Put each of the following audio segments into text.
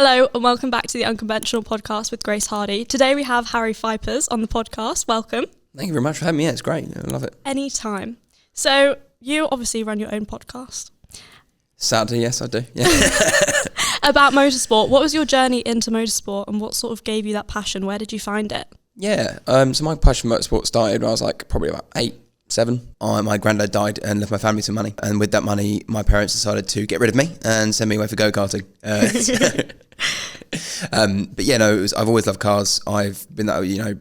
Hello and welcome back to the Unconventional Podcast with Grace Hardy. Today we have Harry Phypers on the podcast. Welcome. Thank you very much for having me. Yeah, it's great. I love it. Anytime. So you obviously run your own podcast. Sadly, yes, I do. Yeah. About motorsport. What was your journey into motorsport and what sort of gave you that passion? Where did you find it? Yeah, so my passion for motorsport started when I was like probably about 8, 7. My granddad died and left my family some money. And with that money, my parents decided to get rid of me and send me away for go-karting. But yeah, no, I've always loved cars. I've been that,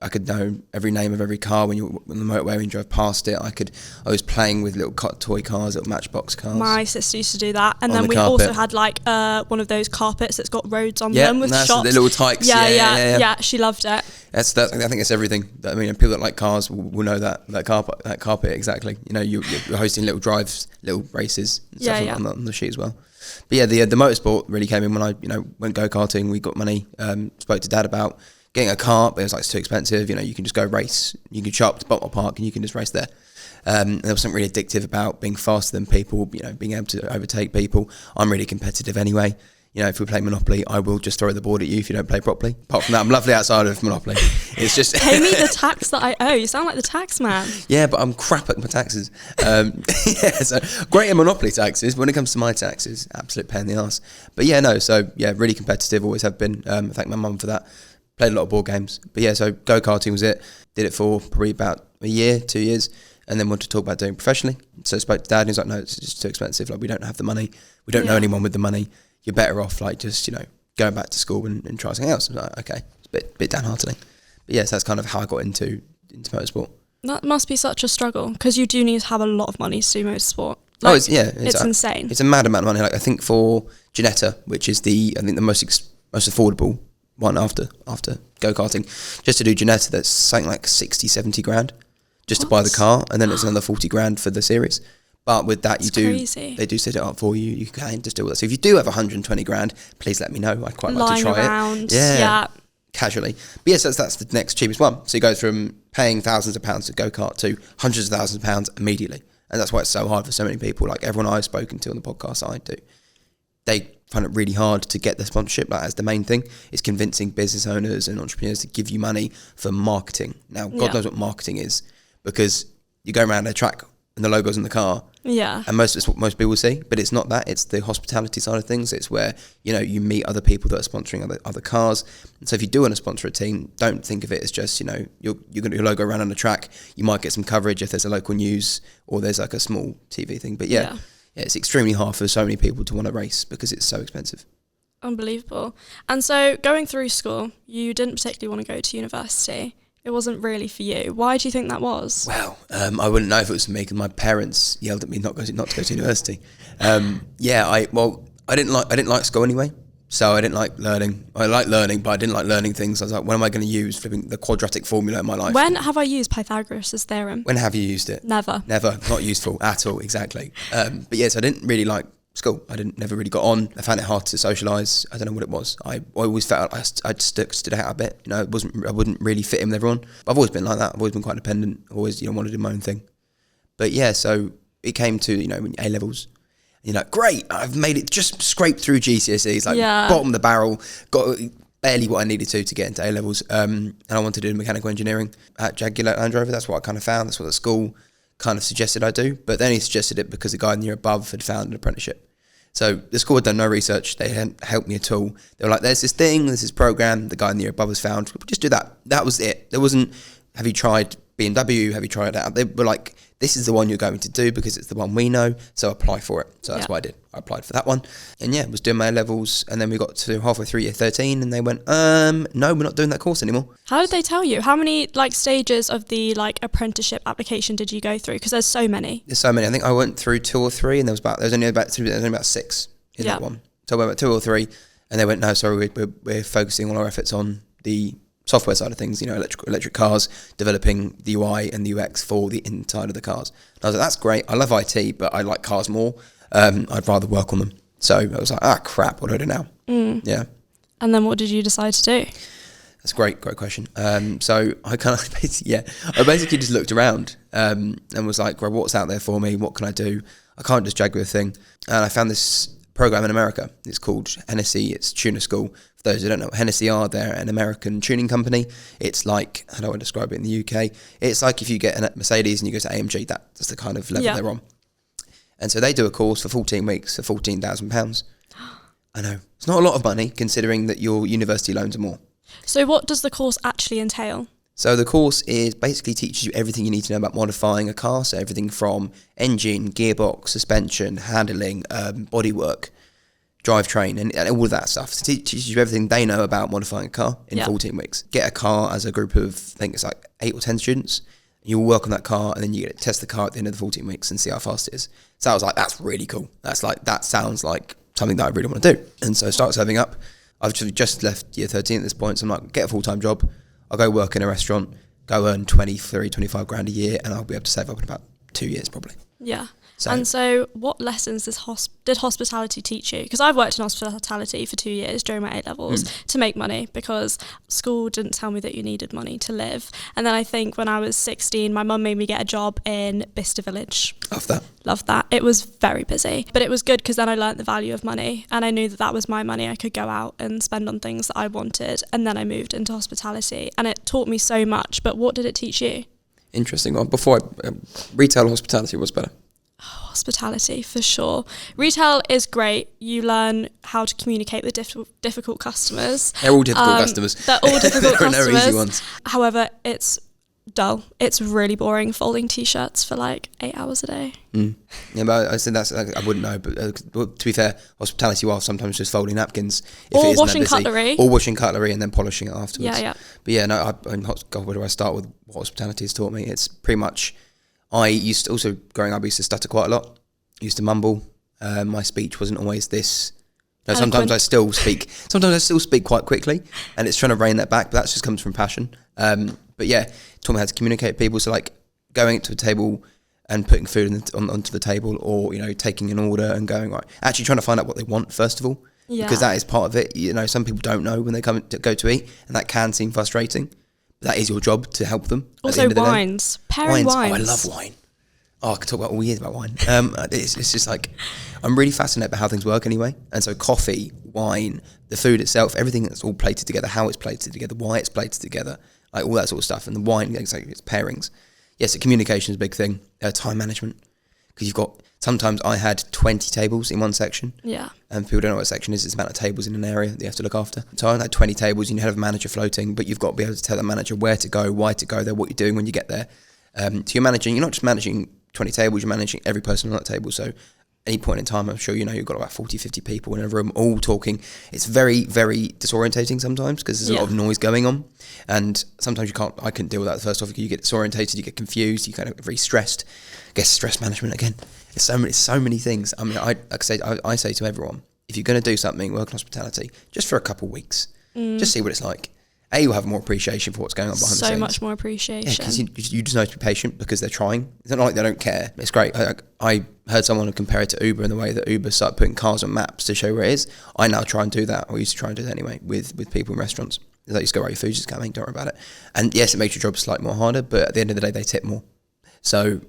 I could know every name of every car when you on the motorway when you drove past it. I was playing with little toy cars, little matchbox cars. My sister used to do that, and then we also had like one of those carpets that's got roads on them with shops. The little tykes. Yeah, she loved it. I think it's everything. I mean, people that like cars will know that carpet exactly. You know, you're hosting little drives, little races, and stuff on the sheet as well. But yeah, the motorsport really came in when I went go-karting. We got money. Spoke to Dad about getting a car, but it was like it's too expensive. You can just go race. You can shop to Bottle Park and you can just race there. And there was something really addictive about being faster than people. Being able to overtake people. I'm really competitive anyway. If we play Monopoly, I will just throw the board at you if you don't play properly. Apart from that, I'm lovely outside of Monopoly. It's just pay me the tax that I owe. You sound like the tax man. Yeah, but I'm crap at my taxes. So great at Monopoly taxes. When it comes to my taxes, absolute pain in the arse. But really competitive. Always have been. I thank my mum for that. Played a lot of board games. But yeah, so go-karting was it. Did it for probably about a year, 2 years, and then wanted to talk about doing it professionally. So I spoke to Dad and he was like, no, it's just too expensive. Like, we don't have the money. We don't know anyone with the money. You're better off like just, going back to school and try something else. I was like, okay, it's a bit downheartening. But yes, that's kind of how I got into motorsport. That must be such a struggle because you do need to have a lot of money to do motorsport. It's insane. It's a mad amount of money. Like I think for Ginetta, which is the most affordable one after go-karting, just to do Ginetta, that's something like 60, 70 grand just to buy the car, and then it's another 40 grand for the series. But with that, they do set it up for you. You can just do all that. So if you do have 120 grand, please let me know. I'd quite like to try it. Yeah. Casually. But yes, that's the next cheapest one. So you go from paying thousands of pounds to go-kart to hundreds of thousands of pounds immediately. And that's why it's so hard for so many people. Like everyone I've spoken to on the podcast I do, they find it really hard to get the sponsorship. Like as the main thing is convincing business owners and entrepreneurs to give you money for marketing. Now, God knows what marketing is, because you go around a track and the logo's in the car. Yeah. And it's what most people see, but it's not that. It's the hospitality side of things. It's where, you meet other people that are sponsoring other cars. And so if you do want to sponsor a team, don't think of it as just, you're going to do your logo around on the track. You might get some coverage if there's a local news or there's like a small TV thing. But yeah, it's extremely hard for so many people to want to race because it's so expensive. Unbelievable. And so going through school, you didn't particularly want to go to university. It wasn't really for you. Why do you think that was? Well, I wouldn't know if it was for me because my parents yelled at me not to go to university. I didn't like school anyway, so I didn't like learning. I like learning, but I didn't like learning things. I was like, when am I going to use flipping the quadratic formula in my life? When have I used Pythagoras' theorem? When have you used it? Never, not useful at all. Exactly. But yes, I didn't really like school. Never really got on. I found it hard to socialise. I don't know what it was. I always felt I stood out a bit. I wouldn't really fit in with everyone. I've always been like that. I've always been quite independent. Always, wanted to do my own thing. But yeah, so it came to, A levels. You're like, great, I've made it, just scraped through GCSEs, bottom of the barrel, got barely what I needed to get into A levels. And I wanted to do mechanical engineering at Jaguar Land Rover. That's what I kind of found. That's what the school kind of suggested I do. But then he suggested it because the guy in the year above had found an apprenticeship. So the school had done no research. They hadn't helped me at all. They were like, there's this thing, there's this program the guy in the year above has found. Just do that. That was it. There wasn't, have you tried BMW? Have you tried that? They were like, this is the one you're going to do because it's the one we know. So apply for it. So that's what I did. I applied for that one. And was doing my levels. And then we got to halfway through year 13 and they went, no, we're not doing that course anymore. How did they tell you? How many stages of the apprenticeship application did you go through? Because there's so many. There's so many. I think I went through 2 or 3 and there was only about 6 in that one. So I went about 2 or 3 and they went, no, sorry, we're focusing all our efforts on the software side of things, electric cars, developing the UI and the UX for the inside of the cars. And I was like, that's great. I love IT, but I like cars more. I'd rather work on them. So I was like, crap, what do I do now? Yeah. And then what did you decide to do? That's a great question. So I kind of basically just looked around and was like, well, what's out there for me? What can I do? I can't just Jaguar thing. And I found this program in America. It's called Hennessy. It's tuner school. For those who don't know what Hennessy are, they're an American tuning company. It's like, how do I describe it in the UK? It's like if you get a Mercedes and you go to AMG, that's the kind of level they're on. And so they do a course for 14 weeks for £14,000. I know. It's not a lot of money considering that your university loans are more. So what does the course actually entail? So the course is basically teaches you everything you need to know about modifying a car. So everything from engine, gearbox, suspension, handling, bodywork, drivetrain, and all of that stuff. So it teaches you everything they know about modifying a car in 14 weeks. Get a car as a group of, I think it's like 8 or 10 students. You'll work on that car and then you get to test the car at the end of the 14 weeks and see how fast it is. So I was like, that's really cool. That sounds like something that I really want to do. And so I started saving up. I've just left year 13 at this point, so I'm like, get a full-time job. I'll go work in a restaurant, go earn 23, 25 grand a year, and I'll be able to save up in about 2 years probably. Yeah. And so what lessons did hospitality teach you? Because I've worked in hospitality for 2 years during my A-levels to make money, because school didn't tell me that you needed money to live. And then I think when I was 16, my mum made me get a job in Bicester Village. Loved that. It was very busy, but it was good because then I learnt the value of money, and I knew that was my money. I could go out and spend on things that I wanted. And then I moved into hospitality and it taught me so much. But what did it teach you? Interesting. Well, before retail and hospitality was better. Hospitality, for sure. Retail is great. You learn how to communicate with difficult customers. They're all difficult customers. They're all difficult there customers. are no easy ones. However, it's dull. It's really boring folding t-shirts for like 8 hours a day. Yeah, but I said I wouldn't know. But to be fair, hospitality are sometimes just folding napkins. Or washing cutlery. Or washing cutlery and then polishing it afterwards. Yeah. But yeah, no, God, where do I start with what hospitality has taught me? It's pretty much, growing up, I used to stutter quite a lot. I used to mumble. My speech wasn't always this. Sometimes I still speak quite quickly, and it's trying to rein that back, but that just comes from passion. But yeah, taught me how to communicate with people. So like going to a table and putting food onto the table, or taking an order and going actually trying to find out what they want first of all, because that is part of it. Some people don't know when they go to eat, and that can seem frustrating. But that is your job to help them. Also, wines. Pairing wines. Oh, I love wine. Oh, I could talk about all years about wine. It's just like, I'm really fascinated by how things work anyway. And so coffee, wine, the food itself, everything that's all plated together, how it's plated together, why it's plated together, like all that sort of stuff. And the wine, it's pairings. Yes, so communication is a big thing. Time management. Because sometimes I had 20 tables in one section. Yeah. And people don't know what a section is. It's the amount of tables in an area that you have to look after. So I had 20 tables and you have a manager floating, but you've got to be able to tell the manager where to go, why to go there, what you're doing when you get there. So you're not just managing 20 tables, you're managing every person on that table. So any point in time, I'm sure you've got about 40, 50 people in a room all talking. It's very, very disorientating sometimes because there's a lot of noise going on. And sometimes I couldn't deal with that first off. You get disorientated, you get confused, you kind of very stressed. I guess stress management again. It's so many things. I mean, I say to everyone, if you're going to do something, work in hospitality, just for a couple of weeks, just see what it's like. You'll have more appreciation for what's going on behind the scenes. So much more appreciation. Yeah, because you just know to be patient because they're trying. It's not like they don't care. It's great. I heard someone compare it to Uber in the way that Uber started putting cars on maps to show where it is. I now try and do that. I used to try and do that anyway with people in restaurants. They just go, right, your food's just coming, don't worry about it. And yes, it makes your job slightly more harder, but at the end of the day, they tip more. So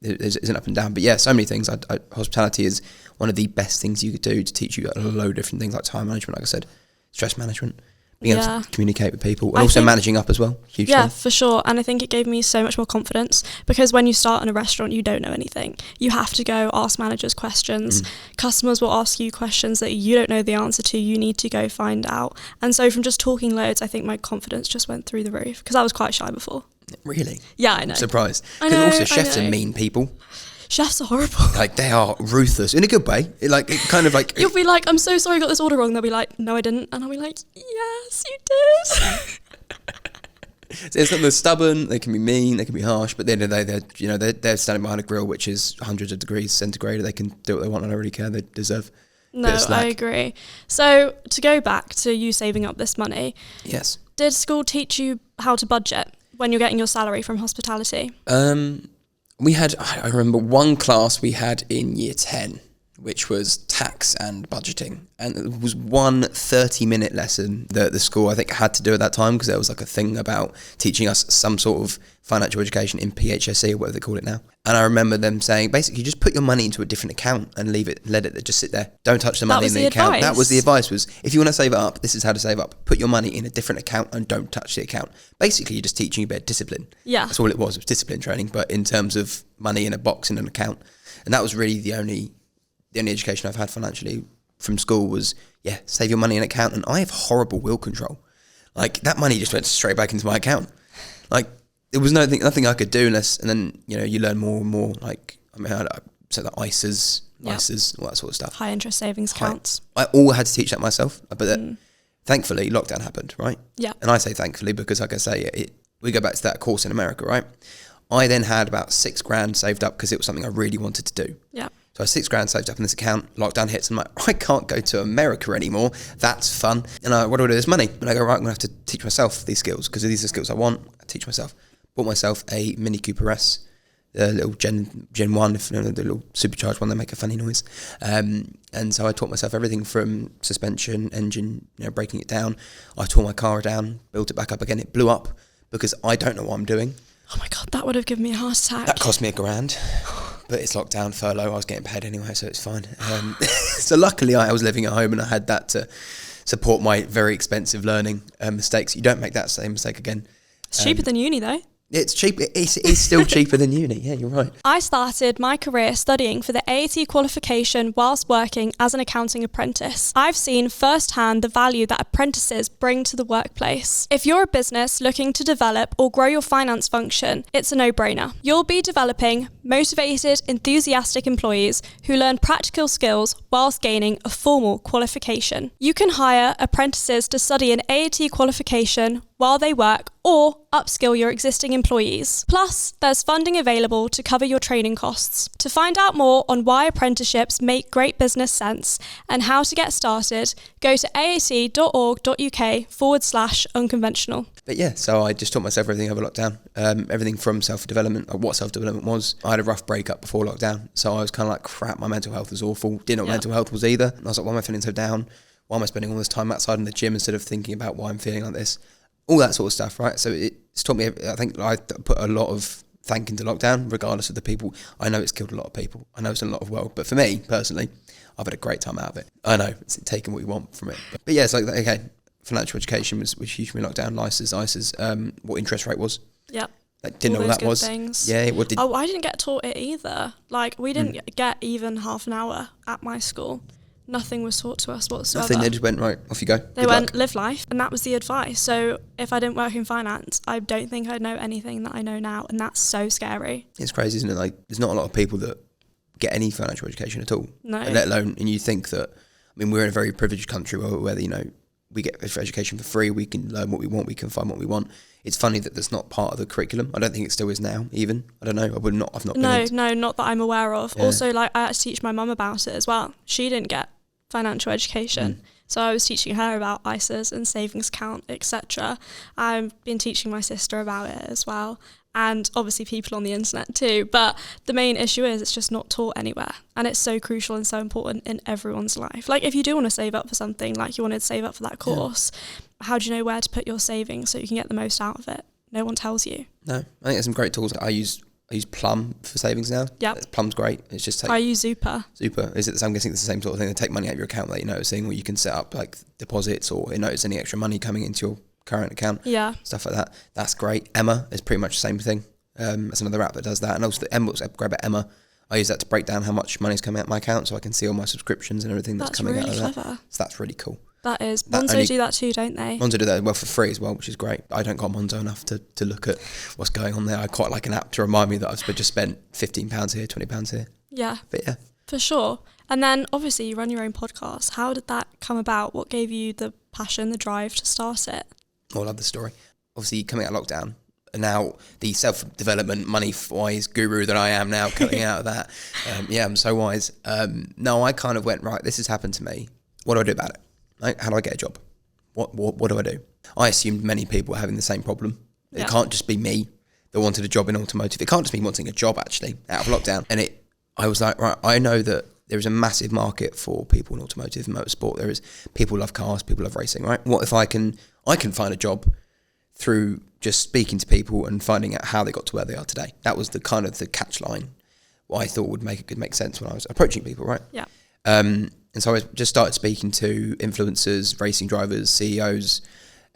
it's an up and down. But yeah, so many things. Hospitality is one of the best things you could do to teach you a load of different things like time management, like I said, stress management. Being able to communicate with people, and also managing up as well. Huge thing. For sure. And I think it gave me so much more confidence because when you start in a restaurant, you don't know anything. You have to go ask managers questions. Customers will ask you questions that you don't know the answer to. You need to go find out. And so from just talking loads, I think my confidence just went through the roof because I was quite shy before. Really? Yeah, I know. I'm surprised. Because also chefs are mean people. Chefs are horrible. Like, they are ruthless in a good way. It kind of like... You'll be like, I'm so sorry I got this order wrong. They'll be like, no, I didn't. And I'll be like, yes, you did. So they're stubborn, they can be mean, they can be harsh, but at the end of the day, they're standing behind a grill which is hundreds of degrees centigrade. They can do what they want. I don't really care. They deserve a bit of slack. I agree. So to go back to you saving up this money. Yes. Did school teach you how to budget when you're getting your salary from hospitality? I remember one class we had in year 10, which was tax and budgeting. And it was one 30-minute lesson that the school, I think, had to do at that time because there was like a thing about teaching us some sort of financial education in PHSE or whatever they call it now. And I remember them saying, basically, just put your money into a different account and let it just sit there. Don't touch the money in the account. Advice. That was the advice, was if you want to save it up, this is how to save up. Put your money in a different account and don't touch the account. Basically, you're just teaching you a bit of discipline. Yeah. That's all it was discipline training, but in terms of money in a box in an account. And that was really the only education I've had financially from school was, save your money in an account. And I have horrible will control. Like, that money just went straight back into my account. Like, there was nothing I could do unless, and then, you learn more and more, like, I said that ISAs, all that sort of stuff. High interest savings accounts. I all had to teach that myself, but thankfully lockdown happened, right? Yeah. And I say thankfully because, like I say, we go back to that course in America, right? I then had about $6,000 saved up because it was something I really wanted to do. Yeah. So I had $6,000 saved up in this account. Lockdown hits, and I'm like, I can't go to America anymore. That's fun. And what do I do with this money? And I go, right, I'm going to have to teach myself these skills because these are skills I want. I teach myself. Bought myself a Mini Cooper S, the little Gen 1, if you know, the little supercharged one that make a funny noise. And so I taught myself everything from suspension, engine, breaking it down. I tore my car down, built it back up again. It blew up because I don't know what I'm doing. Oh my God, that would have given me a heart attack. That cost me $1,000, but it's lockdown, furlough. I was getting paid anyway, so it's fine. So luckily I was living at home and I had that to support my very expensive learning mistakes. You don't make that same mistake again. It's cheaper than uni though. It's cheap. It's still cheaper than uni. Yeah, you're right. I started my career studying for the AAT qualification whilst working as an accounting apprentice. I've seen firsthand the value that apprentices bring to the workplace. If you're a business looking to develop or grow your finance function, it's a no-brainer. You'll be developing motivated, enthusiastic employees who learn practical skills whilst gaining a formal qualification. You can hire apprentices to study an AAT qualification while they work or upskill your existing employees. Plus, there's funding available to cover your training costs. To find out more on why apprenticeships make great business sense and how to get started, go to aat.org.uk/unconventional. But yeah, so I just taught myself everything over lockdown. Everything from self-development, like what self-development was. I had a rough breakup before lockdown, so I was kind of like, crap, my mental health was awful. Didn't know what mental health was either. And I was like, why am I feeling so down? Why am I spending all this time outside in the gym instead of thinking about why I'm feeling like this? All that sort of stuff, right? So it's taught me, I think I put a lot of thank into lockdown, regardless of the people. I know it's killed a lot of people. I know it's done a lot of well. But for me, personally, I've had a great time out of it. I know, it's taking what you want from it. But yeah, it's like, okay, financial education was huge for me, lockdown, ISAs, what interest rate was. Yep. Like, didn't know what that was. Things. Yeah. I didn't get taught it either. Like, we didn't get even half an hour at my school. Nothing was taught to us whatsoever. Nothing, they just went, right, off you go. They went, live life, and that was the advice. So if I didn't work in finance, I don't think I'd know anything that I know now, and that's so scary. It's crazy, isn't it? Like, there's not a lot of people that get any financial education at all. No. Let alone, and you think that, I mean, we're in a very privileged country where we get education for free, we can learn what we want, we can find what we want. It's funny that that's not part of the curriculum. I don't think it still is now, even. I don't know. I've not been No, not that I'm aware of. Yeah. Also, like, I had to teach my mum about it as well. She didn't get financial education. So I was teaching her about ISAs and savings account, etc. I've been teaching my sister about it as well. And obviously people on the internet too. But the main issue is it's just not taught anywhere. And it's so crucial and so important in everyone's life. Like, if you do want to save up for something, like you wanted to save up for that course, how do you know where to put your savings so you can get the most out of it? No one tells you. No, I think there's some great tools. I use Plum for savings now. Yeah, Plum's great. It's just I use Zupa. Is it? I'm guessing it's the same sort of thing. They take money out of your account that you're noticing, where you can set up like deposits or notice any extra money coming into your current account. Yeah, stuff like that. That's great. Emma is pretty much the same thing. It's another app that does that, and also the Emma grab at Emma. I use that to break down how much money's coming out of my account, so I can see all my subscriptions and everything that's coming really out of clever. that. So that's really cool. That is. Monzo do that too, don't they? Monzo do that well for free as well, which is great. I don't got Monzo enough to look at what's going on there. I quite like an app to remind me that I've just spent £15 here, £20 here. Yeah. But yeah. For sure. And then obviously you run your own podcast. How did that come about? What gave you the passion, the drive to start it? Oh, I love the story. Obviously coming out of lockdown, and now the self-development, money-wise guru that I am now, coming out of that. I'm so wise. No, I kind of went, right, this has happened to me. What do I do about it? Like, how do I get a job? What do I do? I assumed many people were having the same problem. It can't just be me that wanted a job in automotive. It can't just be wanting a job, actually, out of lockdown. And I was like, right, I know that there is a massive market for people in automotive and motorsport. There is people love cars, people love racing, right? What if I can find a job through just speaking to people and finding out how they got to where they are today? That was the kind of the catch line, what I thought would make sense when I was approaching people, right? Yeah. And so I just started speaking to influencers, racing drivers, CEOs,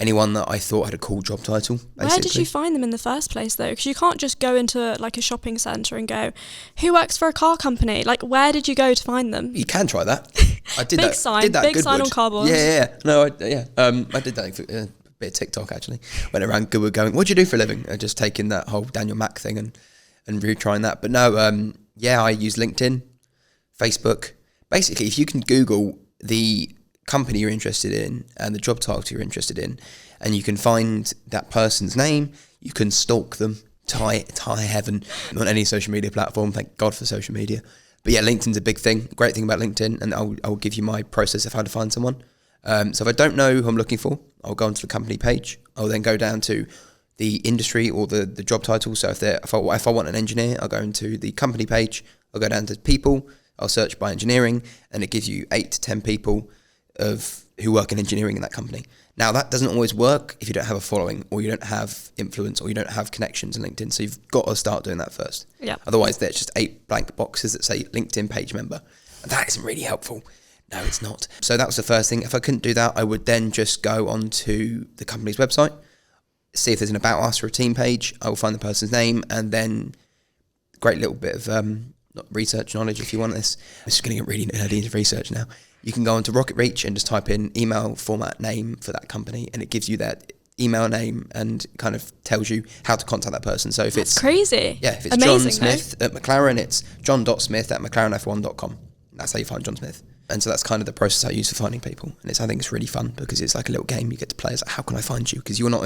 anyone that I thought had a cool job title, basically. Where did you find them in the first place, though? Because you can't just go into like a shopping centre and go, who works for a car company? Like, where did you go to find them? You can try that. I did big that. Sign, did that big Goodwood. sign on cardboard. Yeah. No, I did that for a bit of TikTok, actually. Went around Goodwood going, what do you do for a living? And just taking that whole Daniel Mack thing and retrying that. But no, I use LinkedIn, Facebook. Basically, if you can Google the company you're interested in and the job title you're interested in, and you can find that person's name, you can stalk them to high heaven on any social media platform. Thank God for social media. But yeah, LinkedIn's a big thing. Great thing about LinkedIn, and I'll give you my process of how to find someone. So if I don't know who I'm looking for, I'll go onto the company page. I'll then go down to the industry or the job title. So if I want an engineer, I'll go into the company page. I'll go down to people. I'll search by engineering, and it gives you 8 to 10 people who work in engineering in that company. Now, that doesn't always work if you don't have a following, or you don't have influence, or you don't have connections in LinkedIn. So you've got to start doing that first. Yeah. Otherwise, there's just 8 blank boxes that say LinkedIn page member. And that isn't really helpful. No, it's not. So that was the first thing. If I couldn't do that, I would then just go onto the company's website, see if there's an About Us or a team page. I will find the person's name, and then great little bit of not research knowledge if you want this. I'm just going to get really nerdy into research now. You can go onto Rocket Reach and just type in email format name for that company, and it gives you that email name and kind of tells you how to contact that person. So if it's crazy. Yeah, if it's amazing, John Smith at McLaren, it's john.smith@mclarenf1.com. That's how you find John Smith. And so that's kind of the process I use for finding people. And I think it's really fun because it's like a little game you get to play. It's like, how can I find you? Because you're not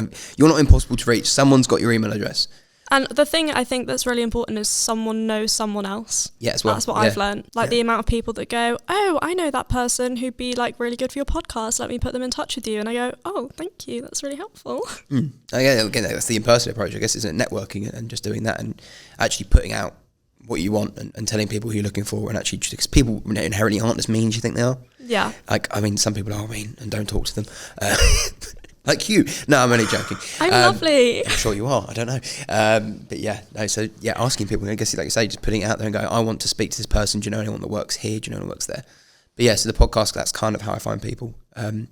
impossible to reach. Someone's got your email address. And the thing I think that's really important is someone knows someone else. Yeah, as well. That's what I've learned. Like the amount of people that go, oh, I know that person who'd be like really good for your podcast. Let me put them in touch with you. And I go, oh, thank you. That's really helpful. Yeah, again, that's the in-person approach, I guess, isn't it? Networking and just doing that and actually putting out what you want and telling people who you're looking for, and actually, because people inherently aren't as mean as you think they are. Yeah. Like, I mean, some people are mean and don't talk to them. Like you. No, I'm only joking. I'm lovely. I'm sure you are. I don't know. But yeah, no. So yeah, asking people, I guess, like you say, just putting it out there and going, I want to speak to this person. Do you know anyone that works here? Do you know anyone that works there? But yeah, so the podcast, that's kind of how I find people. And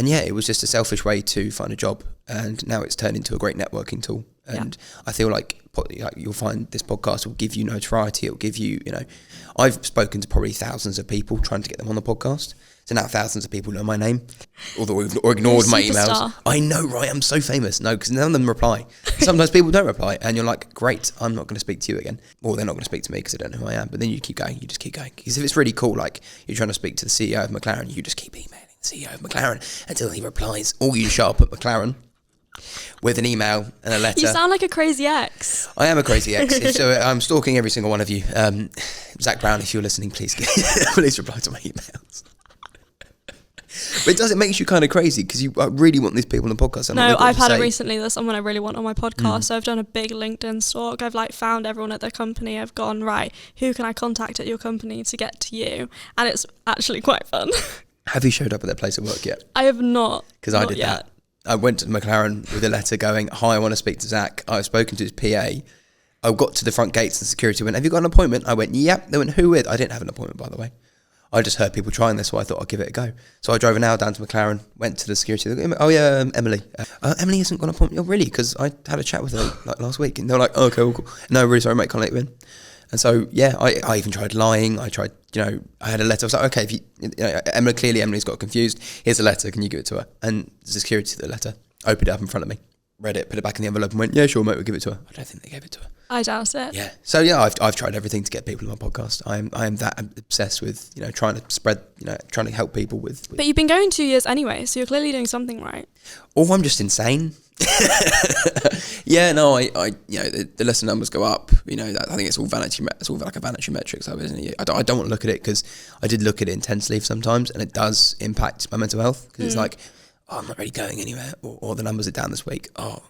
yeah, it was just a selfish way to find a job, and now it's turned into a great networking tool. And I feel like you'll find this podcast will give you notoriety. It'll give you, I've spoken to probably thousands of people trying to get them on the podcast. So now thousands of people know my name, or ignored my emails. I know, right? I'm so famous. No, because none of them reply. Sometimes people don't reply, and you're like, great, I'm not going to speak to you again. Or they're not going to speak to me because they don't know who I am. But then you keep going. You just keep going. Because if it's really cool, like you're trying to speak to the CEO of McLaren, you just keep emailing the CEO of McLaren until he replies. Or you show up at McLaren with an email and a letter. You sound like a crazy ex. I am a crazy ex. So I'm stalking every single one of you. Zach Brown, if you're listening, please reply to my emails. But it makes you kind of crazy because you really want these people on the podcast. No, I've had it recently. There's someone I really want on my podcast. So I've done a big LinkedIn stalk. I've found everyone at their company. I've gone, right, who can I contact at your company to get to you? And it's actually quite fun. Have you showed up at their place of work yet? I have not. Because I did that. I went to McLaren with a letter going, hi, I want to speak to Zach. I've spoken to his PA. I got to the front gates and security went, have you got an appointment? I went, yep. They went, who with? I didn't have an appointment, by the way. I just heard people trying this, so I thought I'd give it a go. So I drove an hour down to McLaren, went to the security. They go, oh yeah, Emily. Emily hasn't got an appointment. Oh really? Because I had a chat with her last week, and they were like, oh, okay, cool. No, really sorry, mate, can't let you in. And so yeah, I even tried lying. I tried, I had a letter. I was like, okay, if Emily's got confused. Here's a letter. Can you give it to her? And the security, the letter, opened it up in front of me, read it, put it back in the envelope, and went, yeah, sure, mate, we'll give it to her. I don't think they gave it to her. I doubt it. Yeah. So yeah, I've tried everything to get people on my podcast. I am that obsessed with trying to spread, trying to help people with. But you've been going 2 years anyway, so you're clearly doing something right. Or I'm just insane. Yeah. No. The listener numbers go up. I think it's all vanity. It's all like a vanity metric, so isn't it? I don't want to look at it because I did look at it intensely sometimes, and it does impact my mental health because it's like, oh, I'm not really going anywhere, or the numbers are down this week. Oh,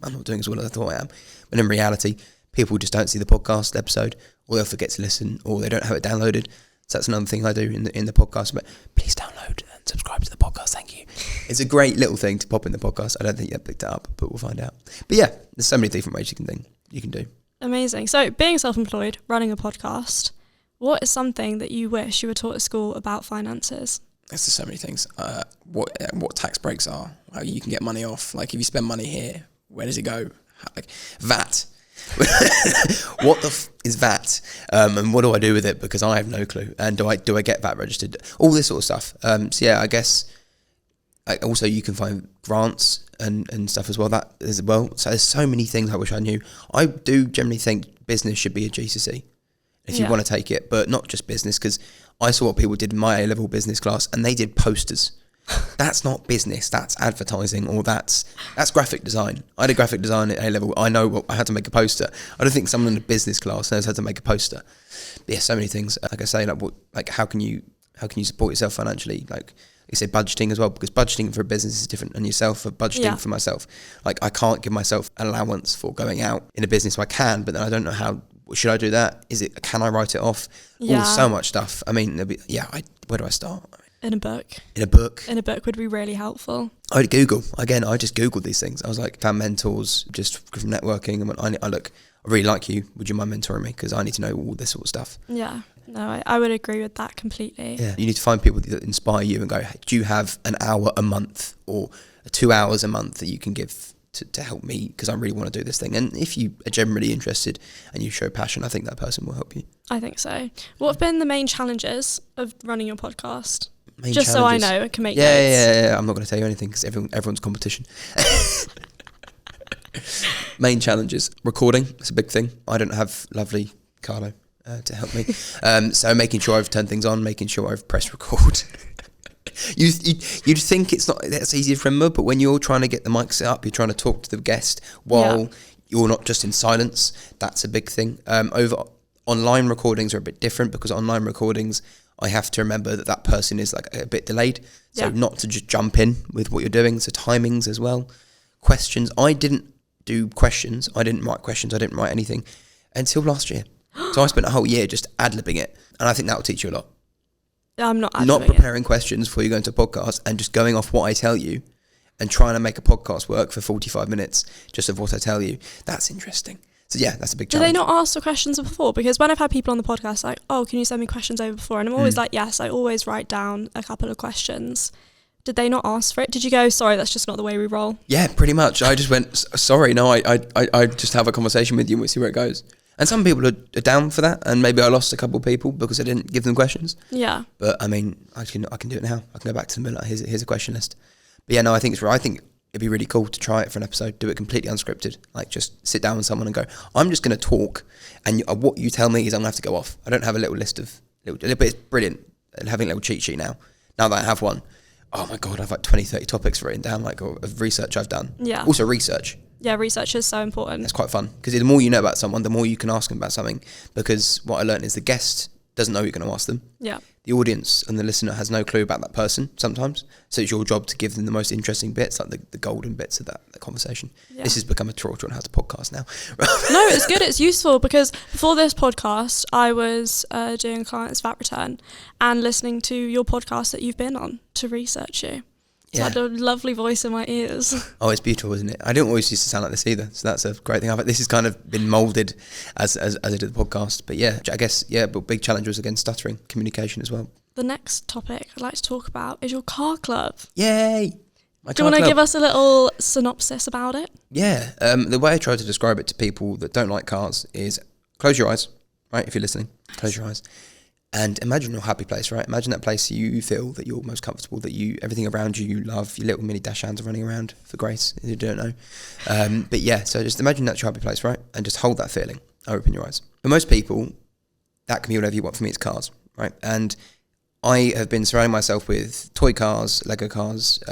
I'm not doing as well as I thought I am. But in reality, people just don't see the podcast episode, or they'll forget to listen, or they don't have it downloaded. So that's another thing I do in the podcast. But please download and subscribe to the podcast. Thank you. It's a great little thing to pop in the podcast. I don't think you picked it up, but we'll find out. But yeah, there's so many different ways you can do. Amazing. So being self-employed, running a podcast, what is something that you wish you were taught at school about finances? There's just so many things. What tax breaks are, how you can get money off. Like if you spend money here, where does it go? Like VAT. What the is VAT? And what do I do with it? Because I have no clue. And do I get VAT registered? All this sort of stuff. So yeah, I guess also you can find grants and stuff as well. That as well. So there's so many things I wish I knew. I do generally think business should be a GCSE if you want to take it, but not just business, because I saw what people did in my A-level business class and they did posters. That's not business, that's advertising, or that's graphic design. I did graphic design at A-level. I know I had to make a poster. I don't think someone in a business class knows how to make a poster. But yeah, so many things. Like I say, how can you support yourself financially? Like you say, budgeting as well, because budgeting for a business is different than yourself for budgeting for myself. Like I can't give myself an allowance for going out in a business. So I can, but then I don't know how. Should I do that? Can I write it off? Yeah. So much stuff. I mean, where do I start? In a book. In a book would be really helpful. I just Googled these things. I was like, found mentors just from networking. And I really like you. Would you mind mentoring me? Because I need to know all this sort of stuff. Yeah. No, I would agree with that completely. Yeah. You need to find people that inspire you and go, hey, do you have an hour a month or 2 hours a month that you can give to help me, because I really want to do this thing? And if you are generally interested and you show passion, I think that person will help you. I think so. What have been the main challenges of running your podcast? Just so I know, I can make notes. Yeah. I'm not going to tell you anything because everyone's competition. Main challenges. Recording, it's a big thing. I don't have lovely Carlo to help me. So making sure I've turned things on, making sure I've pressed record. You'd think that's easy to remember, but when you're trying to get the mic set up, you're trying to talk to the guest while you're not just in silence. That's a big thing. Online recordings are a bit different, because online recordings I have to remember that person is like a bit delayed, so not to just jump in with what you're doing. So timings as well. Questions. I didn't do questions. I didn't write questions. I didn't write anything until last year. So I spent a whole year just ad-libbing it, and I think that will teach you a lot. I'm not preparing questions before you go into a podcast and just going off what I tell you and trying to make a podcast work for 45 minutes just of what I tell you. That's interesting. So yeah, that's a big challenge. Do they not ask for questions before? Because when I've had people on the podcast like, oh, can you send me questions over before? And I'm always like, yes, I always write down a couple of questions. Did they not ask for it? Did you go, sorry, that's just not the way we roll? Yeah, pretty much. I just went, sorry, no, I just have a conversation with you and we'll see where it goes. And some people are down for that, and maybe I lost a couple of people because I didn't give them questions. Yeah. But I mean, I can do it now. I can go back to them and like, here's a question list. But yeah, no, I think it'd be really cool to try it for an episode, do it completely unscripted. Like just sit down with someone and go, I'm just going to talk, and what you tell me is I'm going to have to go off. I don't have a little list of, but it's brilliant having a little cheat sheet now. Now that I have one, oh my God, I've like 20, 30 topics written down, like of research I've done. Yeah. Also research. Yeah, research is so important. It's quite fun, because the more you know about someone, the more you can ask them about something, because what I learned is the guest doesn't know you're going to ask them. Yeah. The audience and the listener has no clue about that person sometimes. So it's your job to give them the most interesting bits, like the golden bits of that conversation. Yeah. This has become a tutorial on how to podcast now. No, it's good. It's useful, because before this podcast, I was doing a client's VAT return and listening to your podcast that you've been on to research you. It's like a lovely voice in my ears. Oh, it's beautiful, isn't it? I didn't always used to sound like this either, so that's a great thing. This has kind of been moulded as I did the podcast. But yeah, I guess, but big challenge was, again, stuttering, communication as well. The next topic I'd like to talk about is your car club. Yay! Do you want to give us a little synopsis about it? Yeah, the way I try to describe it to people that don't like cars is close your eyes, right? If you're listening, close your eyes. And imagine your happy place, right? Imagine that place you feel that you're most comfortable, that everything around you love, your little mini dash hands are running around for grace, if you don't know. But yeah, so just imagine that's your happy place, right? And just hold that feeling, open your eyes. For most people, that can be whatever you want. For me, it's cars, right? And I have been surrounding myself with toy cars, Lego cars,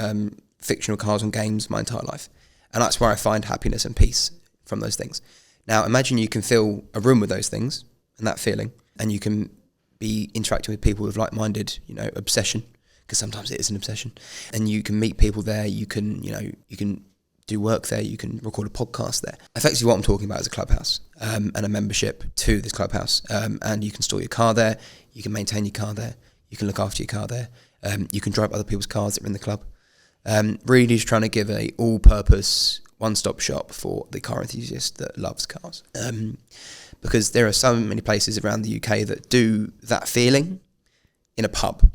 fictional cars and games my entire life. And that's where I find happiness and peace from those things. Now, imagine you can fill a room with those things and that feeling, and you can be interacting with people with like-minded, obsession, because sometimes it is an obsession, and you can meet people there. You can do work there, you can record a podcast there. Effectively what I'm talking about is a clubhouse and a membership to this clubhouse, and you can store your car there, you can maintain your car there, you can look after your car there, you can drive other people's cars that are in the club. Really just trying to give a all-purpose one-stop shop for the car enthusiast that loves cars, because there are so many places around the UK that do that feeling in a pub.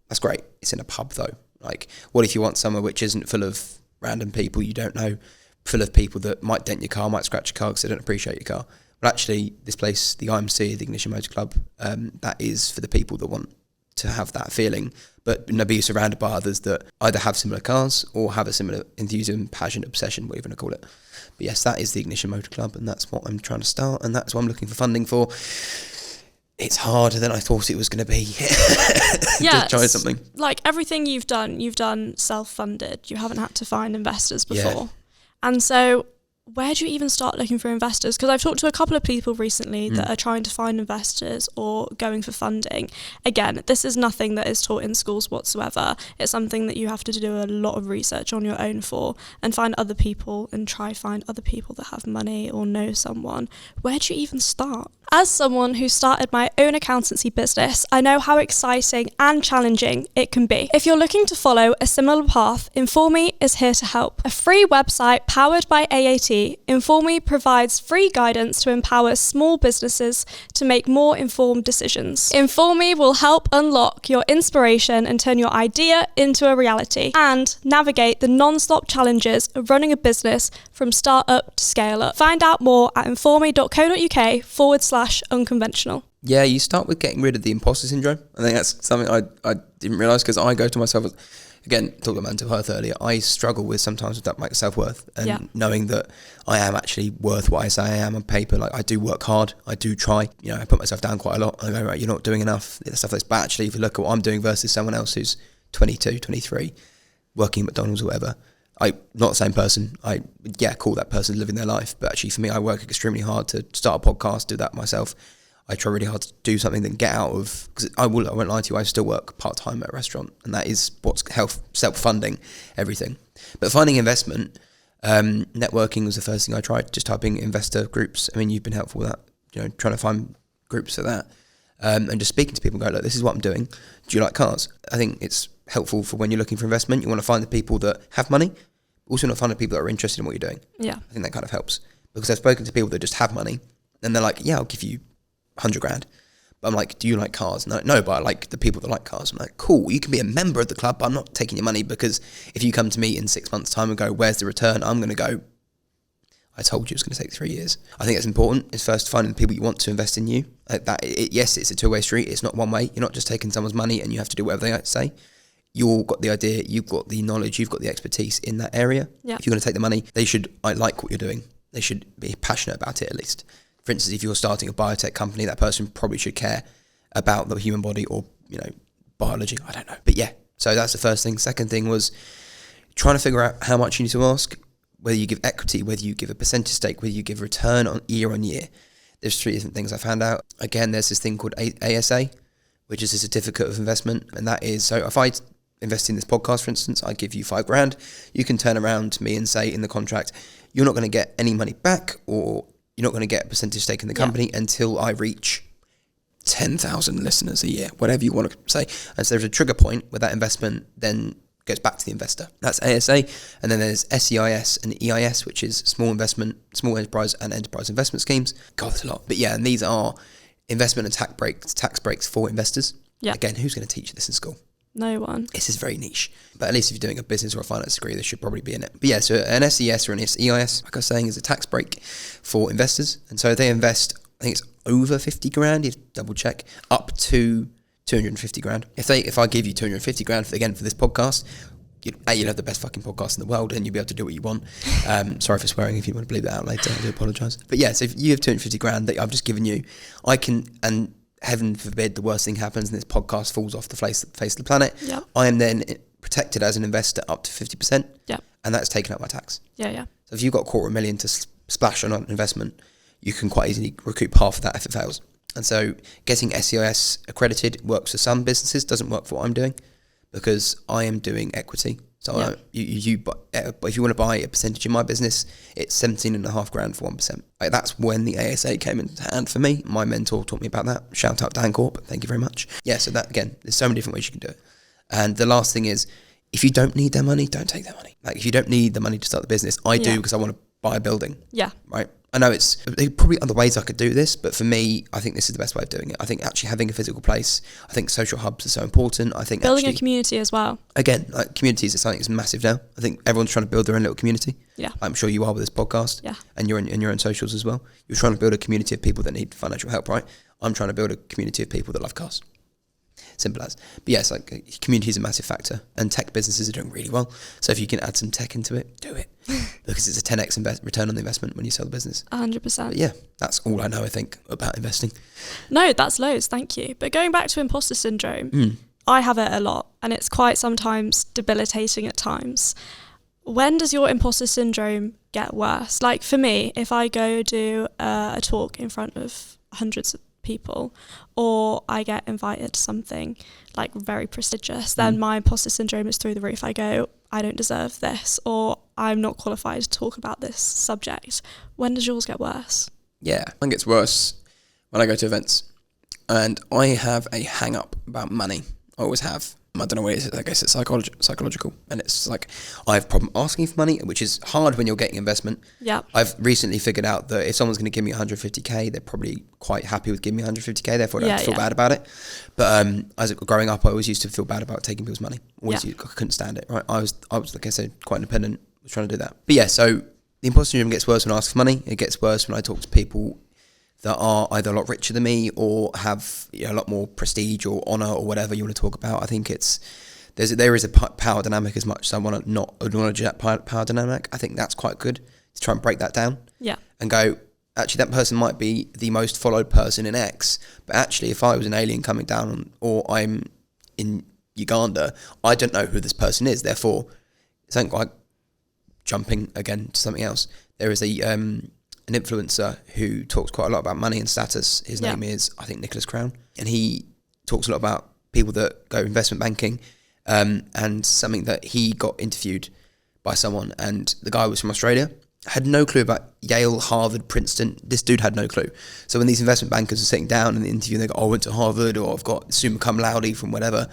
That's great, it's in a pub though. Like, what if you want somewhere which isn't full of random people you don't know, full of people that might dent your car, might scratch your car because they don't appreciate your car. But actually, this place, the IMC, the Ignition Motor Club, that is for the people that want to have that feeling, but be surrounded by others that either have similar cars or have a similar enthusiasm, passion, obsession, whatever you want to call it. But yes, that is the Ignition Motor Club, and that's what I'm trying to start, and that's what I'm looking for funding for. It's harder than I thought it was going to be. Yeah, to try something. Like everything you've done self-funded. You haven't had to find investors before. Yeah. And so where do you even start looking for investors? Because I've talked to a couple of people recently that are trying to find investors or going for funding. Again, this is nothing that is taught in schools whatsoever. It's something that you have to do a lot of research on your own for, and find other people and try find other people that have money or know someone. Where do you even start? As someone who started my own accountancy business, I know how exciting and challenging it can be. If you're looking to follow a similar path, Informe is here to help. A free website powered by AAT, Informe provides free guidance to empower small businesses to make more informed decisions. Informe will help unlock your inspiration and turn your idea into a reality, and navigate the non-stop challenges of running a business from start up to scale up. Find out more at informe.co.uk/unconventional. Yeah, you start with getting rid of the imposter syndrome. I think that's something I didn't realise, because I go to myself, again, talking about mental health earlier, I struggle with sometimes with that, like, self-worth, and knowing that I am actually worth what I say I am on paper. Like, I do work hard, I do try, I put myself down quite a lot. I go, right, you're not doing enough, stuff that's bad. Actually, if you look at what I'm doing versus someone else who's 22, 23, working at McDonald's or whatever, not the same person. Call that person living their life, but actually for me, I work extremely hard to start a podcast, do that myself. I try really hard to do something that get out of, because I won't lie to you, I still work part-time at a restaurant, and that is what's self-funding everything. But finding investment, networking was the first thing I tried, just typing investor groups. I mean, you've been helpful with that, trying to find groups for that, and just speaking to people and go, look, this is what I'm doing. Do you like cars? I think it's helpful for when you're looking for investment. You want to find the people that have money, also not find the people that are interested in what you're doing. Yeah. I think that kind of helps, because I've spoken to people that just have money, and they're like, yeah, I'll give you 100 grand. But I'm like, do you like cars? No, but I like the people that like cars. I'm like, cool, you can be a member of the club, but I'm not taking your money, because if you come to me in 6 months' time and go, where's the return? I'm going to go, I told you it was going to take 3 years. I think it's important, is first finding the people you want to invest in you. Yes, it's a two-way street. It's not one way. You're not just taking someone's money and you have to do whatever they say. You've got the idea, you've got the knowledge, you've got the expertise in that area. Yeah. If you're going to take the money, they should like what you're doing. They should be passionate about it, at least. For instance, if you're starting a biotech company, that person probably should care about the human body or, biology. I don't know. But yeah, so that's the first thing. Second thing was trying to figure out how much you need to ask, whether you give equity, whether you give a percentage stake, whether you give return on year. There's 3 different things I found out. Again, there's this thing called ASA, which is a certificate of investment. And that is, so if I invest in this podcast, for instance, I give you 5 grand, you can turn around to me and say in the contract, you're not going to get any money back, or you're not going to get a percentage stake in the company until I reach 10,000 listeners a year, whatever you want to say. And so there's a trigger point where that investment then goes back to the investor. That's ASA. And then there's SEIS and EIS, which is small enterprise and enterprise investment schemes. God, that's a lot. But yeah, and these are investment and tax breaks for investors. Yeah. Again, who's going to teach you this in school? No one. This is very niche. But at least if you're doing a business or a finance degree, this should probably be in it. But yeah, so an SES or an EIS, like I was saying, is a tax break for investors. And so they invest, I think it's over 50 grand, you have to double check, up to 250 grand. If I give you 250 grand, for this podcast, you'll have the best fucking podcast in the world, and you'll be able to do what you want. Sorry for swearing if you want to bleep that out later, I do apologise. But yeah, so if you have 250 grand that I've just given you, I can, and heaven forbid the worst thing happens and this podcast falls off the face of the planet, I am then protected as an investor up to 50%, and that's taken up by tax. So if you've got $250,000 to splash on an investment, you can quite easily recoup half of that if it fails. And so getting SEIS accredited works for some businesses, doesn't work for what I'm doing, because I am doing equity. So Yeah. but if you want to buy a percentage in my business, it's 17.5 grand for 1%. Like, that's when the ASA came into hand for me. My mentor taught me about that. Shout out Dan Corp. Thank you very much. Yeah, so that, again, there's so many different ways you can do it. And the last thing is, if you don't need their money, don't take their money. Like, if you don't need the money to start the business, I do because I want to buy a building. Yeah. Right? I know there probably other ways I could do this, but for me, I think this is the best way of doing it. I think actually having a physical place, I think social hubs are so important. I think Building actually, a community as well. again, like, communities are something that's massive now. I think everyone's trying to build their own little community. Yeah. I'm sure you are with this podcast. Yeah. And you're in your own socials as well. You're trying to build a community of people that need financial help, right? I'm trying to build a community of people that love cars. Simple as. But yes, like, community is a massive factor, and tech businesses are doing really well. So if you can add some tech into it, do it, because it's a 10x return on the investment when you sell the business. 100%. But yeah, that's all I know, I think, about investing. No, that's loads. Thank you. But going back to imposter syndrome, I have it a lot, and it's quite sometimes debilitating at times. When does your imposter syndrome get worse? Like, for me, if I go do a talk in front of hundreds of people, or I get invited to something like very prestigious, then my imposter syndrome is through the roof. I go, I don't deserve this, or I'm not qualified to talk about this subject. When does yours get worse? Yeah, I think it's worse when I go to events, and I have a hang up about money. I always have. I don't know what it is. I guess it's psychological, and it's like, I have a problem asking for money, which is hard when you're getting investment. Yeah. I've recently figured out that if someone's going to give me 150k, they're probably quite happy with giving me 150k. Therefore, I don't have to feel bad about it. But as growing up, I always used to feel bad about taking people's money. I couldn't stand it. Right? I was like I said, quite independent. Was trying to do that. But yeah, so the imposter syndrome gets worse when I ask for money. It gets worse when I talk to people that are either a lot richer than me or have, you know, a lot more prestige or honour or whatever you want to talk about. I think there is a power dynamic, as much as I want to not acknowledge that power dynamic. I think that's quite good to try and break that down. Yeah. And go, actually, that person might be the most followed person in X, but actually, if I was an alien coming down, or I'm in Uganda, I don't know who this person is. Therefore, it's something like jumping again to something else. There is an influencer who talks quite a lot about money and status. His name is, I think, Nicholas Crown, and he talks a lot about people that go investment banking, and something that he got interviewed by someone, and the guy was from Australia, had no clue about Yale, Harvard, Princeton. This dude had no clue. So when these investment bankers are sitting down in the interview, they go, I went to Harvard, or I've got summa cum laude from whatever,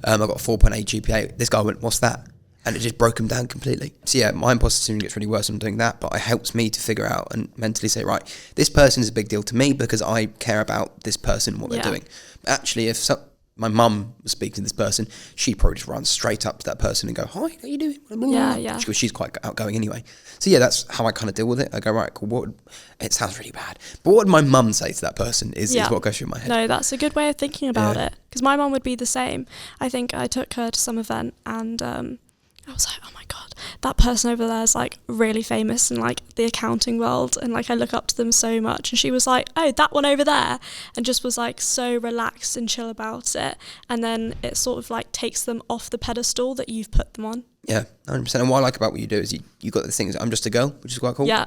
I've got 4.8 GPA. This guy went, what's that? And it just broke him down completely. So yeah, my imposter syndrome gets really worse when I'm doing that, but it helps me to figure out and mentally say, right, this person is a big deal to me because I care about this person and what they're doing. But actually, if my mum was speaking to this person, she'd probably just run straight up to that person and go, hi, how you doing? Yeah. She's quite outgoing anyway. So yeah, that's how I kind of deal with it. I go, right, cool, it sounds really bad, but what would my mum say to that person is what goes through my head. No, that's a good way of thinking about it, because my mum would be the same. I think I took her to some event, and I was like, oh my God, that person over there is like really famous in like the accounting world, and like I look up to them so much. And she was like, oh, that one over there, and just was like so relaxed and chill about it. And then it sort of like takes them off the pedestal that you've put them on. Yeah, 100%. And what I like about what you do is you got the things, I'm just a girl, which is quite cool. Yeah.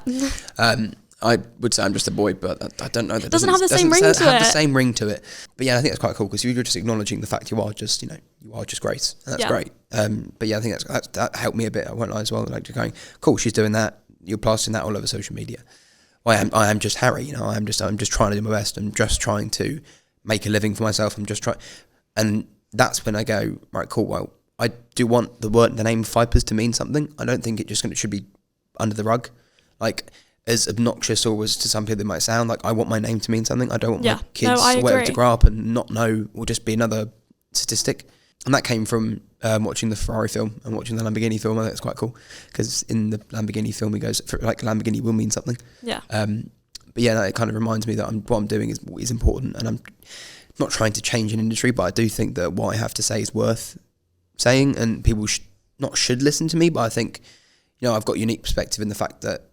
I would say I'm just a boy, but I don't know. That doesn't have the same ring to it. The same ring to it. But yeah, I think that's quite cool, because you're just acknowledging the fact you are just Grace. And that's great. But yeah, I think that helped me a bit. I won't lie as well. Like, just going, cool, she's doing that. You're plastering that all over social media. Well, I am just Harry. You know, I'm just trying to do my best. I'm just trying to make a living for myself. I'm just trying, and that's when I go, right, cool. Well, I do want the name Phypers to mean something. I don't think it should be under the rug. Like, as obnoxious or as to some people it might sound, like, I want my name to mean something. I don't want my kids or whatever to grow up and not know, or just be another statistic. And that came from watching the Ferrari film and watching the Lamborghini film. I think it's quite cool, because in the Lamborghini film, he goes, like, Lamborghini will mean something. Yeah. But yeah, it kind of reminds me that what I'm doing is important, and I'm not trying to change an industry, but I do think that what I have to say is worth saying, and people should listen to me. But I think, I've got a unique perspective in the fact that,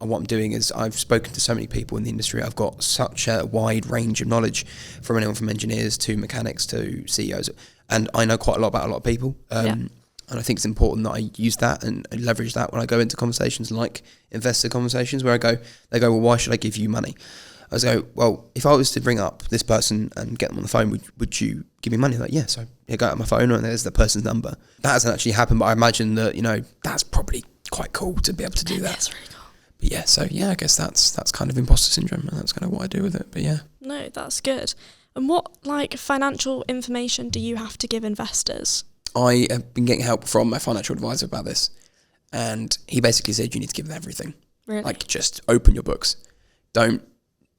what I'm doing is I've spoken to so many people in the industry. I've got such a wide range of knowledge, from anyone from engineers to mechanics to CEOs, and I know quite a lot about a lot of people. And I think it's important that I use that and leverage that when I go into conversations like investor conversations, where they go, well, why should I give you money? I was go, well, if I was to bring up this person and get them on the phone, would you give me money? Like, yeah. So I go out my phone and there's the person's number. That hasn't actually happened, but I imagine that, that's probably quite cool to be able to do that. That's really cool. But yeah, so yeah, I guess that's kind of imposter syndrome, and that's kind of what I do with it. But yeah. No, that's good. And what financial information do you have to give investors? I have been getting help from my financial advisor about this, and he basically said you need to give them everything. Really? Like, just open your books. Don't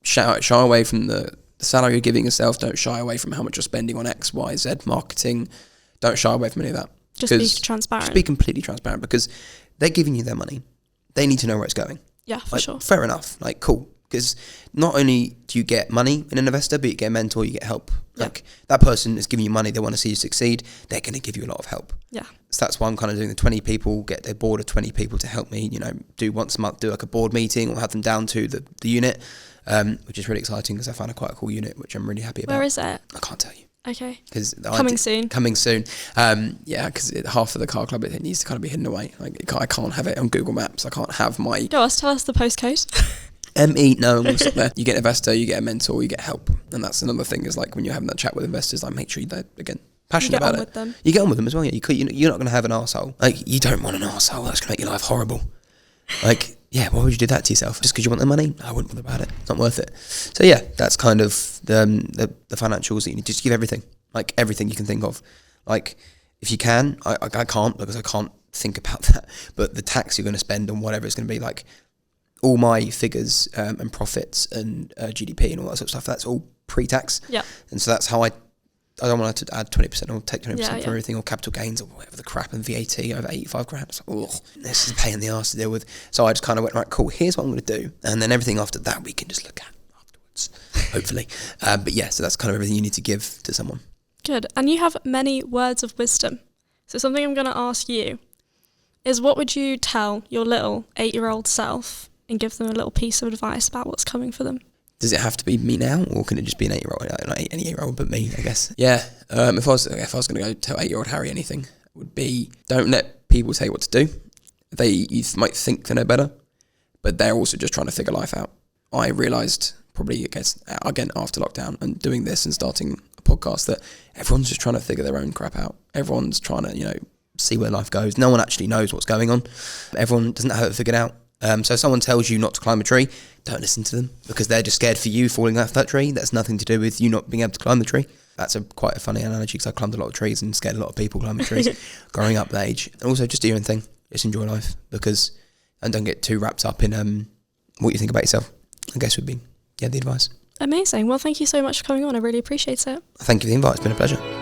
shy away from the salary you're giving yourself. Don't shy away from how much you're spending on X, Y, Z marketing. Don't shy away from any of that. Just be transparent. Just be completely transparent, because they're giving you their money. They need to know where it's going. Yeah, for sure. Fair enough. Like, cool. Because not only do you get money in an investor, but you get a mentor, you get help. Yeah. Like, that person is giving you money, they want to see you succeed, they're going to give you a lot of help. Yeah. So that's why I'm kind of doing the 20 people, get their board of 20 people to help me, do once a month, do like a board meeting, or have them down to the unit, which is really exciting because I found quite a cool unit, which I'm really happy about. Where is it? I can't tell you. Okay. Coming soon. Yeah, because half of the car club, it needs to kind of be hidden away. Like, I can't have it on Google Maps. I can't have my... Tell us the postcode. ME, no. there. You get an investor, you get a mentor, you get help. And that's another thing, is like when you're having that chat with investors, like, make sure they're, again, passionate about it. With them. You get on with them as well. Yeah. You're not going to have an arsehole. Like, you don't want an arsehole. That's going to make your life horrible. Like, yeah, why would you do that to yourself? Just because you want the money? I wouldn't bother about it. It's not worth it. So yeah, that's kind of the financials that you need. Just give everything. Like, everything you can think of. Like, if you can, I can't, because I can't think about that. But the tax you're going to spend on whatever it's going to be, like, all my figures and profits and GDP and all that sort of stuff, that's all pre-tax. Yeah. And so that's how I don't want to add 20% or take 20% for yeah. everything, or capital gains or whatever the crap, and VAT over 85 grand. It's like, this is a pain in the arse to deal with. So I just kind of went, right, cool, here's what I'm going to do. And then everything after that we can just look at afterwards, hopefully. But yeah, so that's kind of everything you need to give to someone. Good. And you have many words of wisdom. So something I'm going to ask you is, what would you tell your little 8-year-old self and give them a little piece of advice about what's coming for them? Does it have to be me now, or can it just be an 8-year-old? Not any 8-year-old, but me, I guess. Yeah. If I was going to go tell 8-year-old Harry anything, it would be, don't let people tell you what to do. You might think they know better, but they're also just trying to figure life out. I realised probably, again, after lockdown and doing this and starting a podcast, that everyone's just trying to figure their own crap out. Everyone's trying to, see where life goes. No one actually knows what's going on. Everyone doesn't have it figured out. So if someone tells you not to climb a tree, don't listen to them, because they're just scared for you falling off that tree. That's nothing to do with you not being able to climb the tree. That's quite a funny analogy, because I climbed a lot of trees and scared a lot of people climbing trees growing up that age. And also, just do your own thing. Just enjoy life, and don't get too wrapped up in what you think about yourself, I guess would be the advice. Amazing. Well, thank you so much for coming on. I really appreciate it. Thank you for the invite. It's been a pleasure.